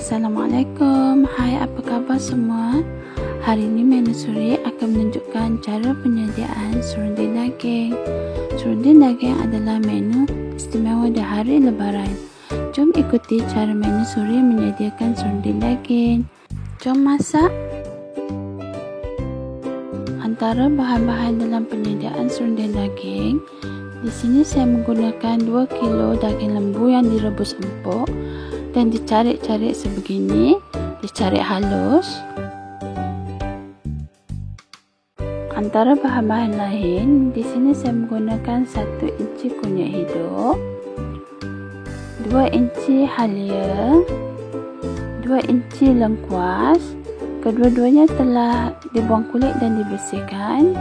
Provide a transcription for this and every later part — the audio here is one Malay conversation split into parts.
Assalamualaikum, hai apa khabar semua? Hari ini menu Suri akan menunjukkan cara penyediaan serunding daging. Serunding daging adalah menu istimewa di hari Lebaran. Jom ikuti cara menu Suri menyediakan serunding daging. Jom masak. Antara bahan-bahan dalam penyediaan serunding daging, di sini saya menggunakan 2 kilo daging lembu yang direbus empuk dan dicarik-carik sebegini, dicarik halus. Antara bahan-bahan lain, di sini saya menggunakan 1 inci kunyit hidup, 2 inci halia, 2 inci lengkuas. Kedua-duanya telah dibuang kulit dan dibersihkan.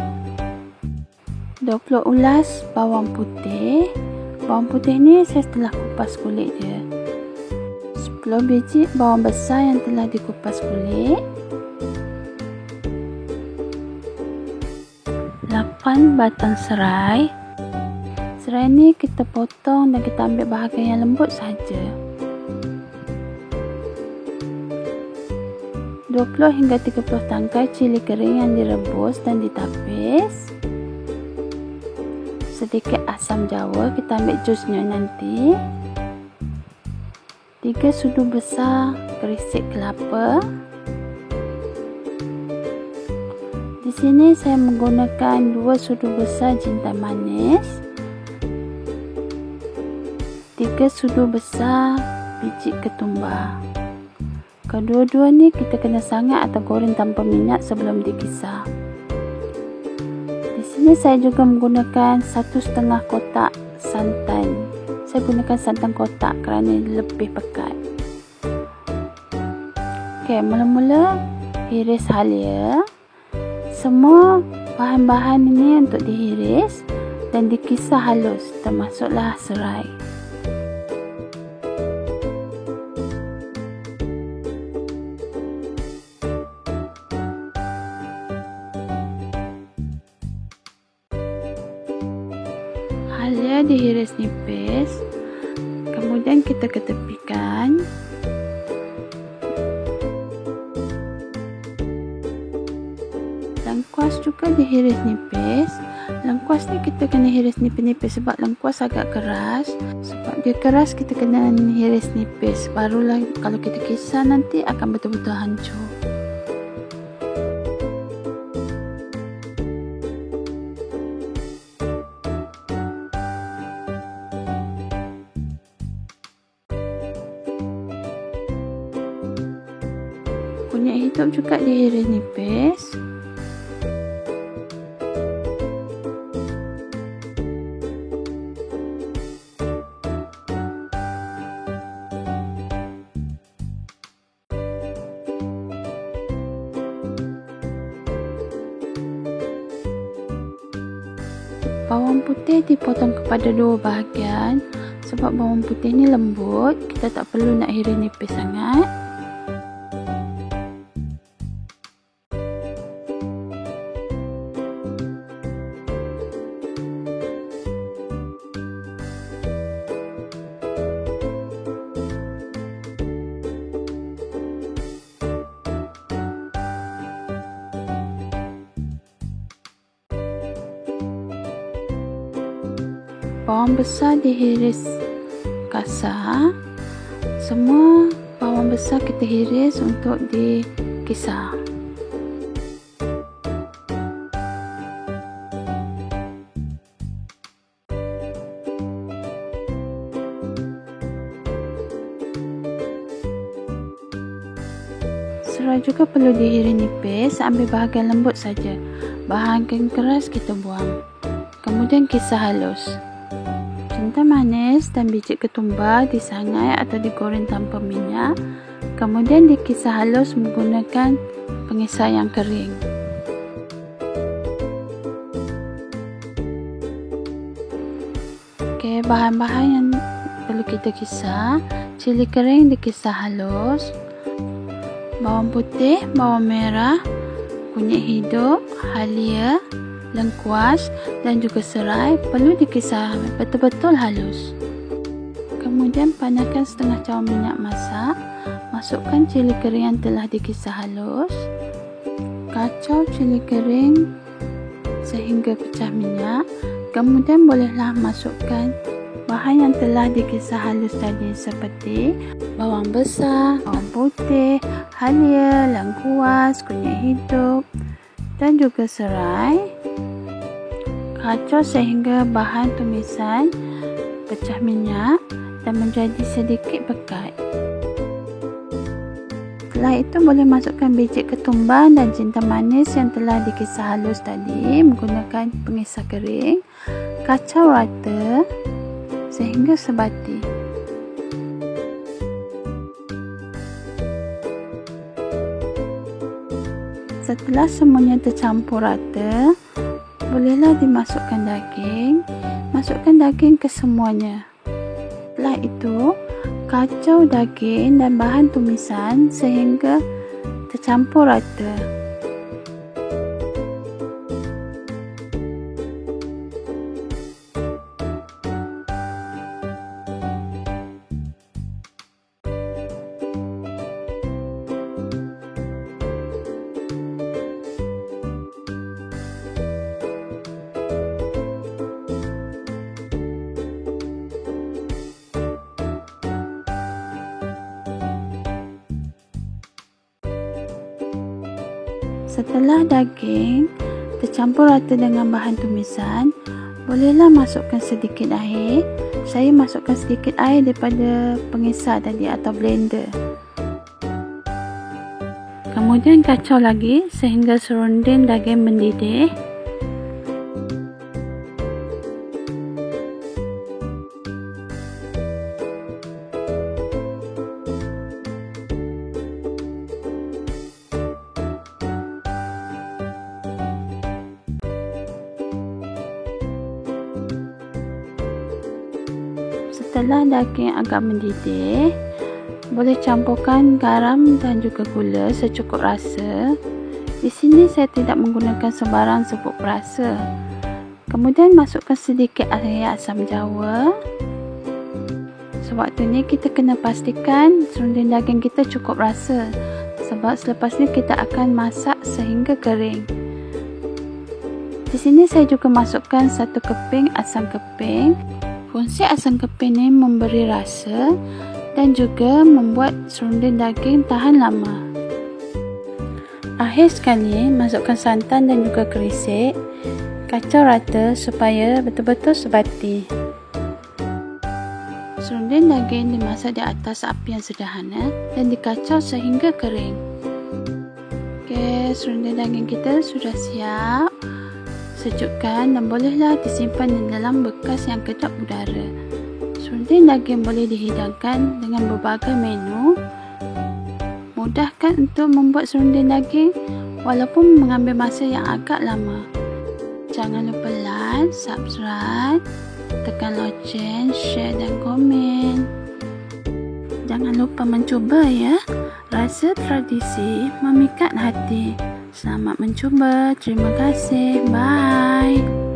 20 ulas bawang putih. Bawang putih ni saya telah kupas kulit dia. 10 biji bawang besar yang telah dikupas kulit. 8 batang serai. Serai ni kita potong dan kita ambil bahagian yang lembut saja. 20 hingga 30 tangkai cili kering yang direbus dan ditapis. Sedikit asam jawa, kita ambil jusnya nanti. 3 sudu besar gerisik kelapa. Di sini saya menggunakan 2 sudu besar jintan manis, 3 sudu besar biji ketumbar. Kedua-dua ni kita kena sangat atau goreng tanpa minyak sebelum dikisar. Di sini saya juga menggunakan 1,5 kotak santan. Saya gunakan santan kotak kerana lebih pekat. Okey, mula-mula hiris halia. Semua bahan-bahan ini untuk dihiris dan dikisar halus, termasuklah serai. Halia dihiris nipis, kemudian kita ketepikan. Lengkuas juga dihiris nipis. Lengkuas ni kita kena hiris nipis-nipis sebab lengkuas agak keras. Sebab dia keras kita kena hiris nipis, barulah kalau kita kisar nanti akan betul-betul hancur. Kunyit hidup juga dihiris nipis. Bawang putih dipotong kepada 2 bahagian sebab bawang putih ni lembut, kita tak perlu nak hiris nipis sangat. Bawang besar dihiris kasar. Semua bawang besar kita hiris untuk dikisar. Serai juga perlu dihiris nipis, ambil bahagian lembut saja. Bahagian keras kita buang. Kemudian kisar halus. Jintan manis dan biji ketumbar disangai atau digoreng tanpa minyak. Kemudian dikisar halus menggunakan pengisar yang kering. Okey, bahan-bahan yang perlu kita kisar. Cili kering dikisar halus. Bawang putih, bawang merah, kunyit hidup, halia, lengkuas dan juga serai perlu dikisar betul-betul halus. Kemudian panaskan setengah cawan minyak masak. masukkan cili kering yang telah dikisar halus. Kacau cili kering sehingga pecah minyak. Kemudian bolehlah masukkan bahan yang telah dikisar halus tadi seperti bawang besar, bawang putih, halia, lengkuas, kunyit hidup dan juga serai. Kacau sehingga bahan tumisan pecah minyak dan menjadi sedikit pekat. Setelah itu boleh masukkan biji ketumbar dan jintan manis yang telah dikisar halus tadi menggunakan pengisar kering. Kacau rata sehingga sebati. Setelah semuanya tercampur rata, bolehlah dimasukkan daging. Masukkan daging ke semuanya. Setelah itu, kacau daging dan bahan tumisan sehingga tercampur rata. Setelah daging tercampur rata dengan bahan tumisan, bolehlah masukkan sedikit air. Saya masukkan sedikit air daripada pengisar tadi atau blender. Kemudian kacau lagi sehingga serunding daging mendidih. Setelah daging agak mendidih, boleh campurkan garam dan juga gula secukup rasa. Di sini saya tidak menggunakan sebarang serbuk perasa. Kemudian masukkan sedikit air asam jawa. Sewaktu ni kita kena pastikan serunding daging kita cukup rasa, sebab selepas ni kita akan masak sehingga kering. Di sini saya juga masukkan 1 keping asam keping. Fungsi asam keping ini memberi rasa dan juga membuat serunding daging tahan lama. Akhir sekali, masukkan santan dan juga kerisik. Kacau rata supaya betul-betul sebati. Serunding daging dimasak di atas api yang sederhana dan dikacau sehingga kering. Okey, serunding daging kita sudah siap. Sejukkan dan bolehlah disimpan di dalam bekas yang kedap udara. Serunding daging boleh dihidangkan dengan berbagai menu. Mudahkan untuk membuat serunding daging walaupun mengambil masa yang agak lama. Jangan lupa like, subscribe, tekan loceng, share dan komen. Jangan lupa mencuba ya. Rasa tradisi memikat hati. Selamat mencuba. Terima kasih. Bye.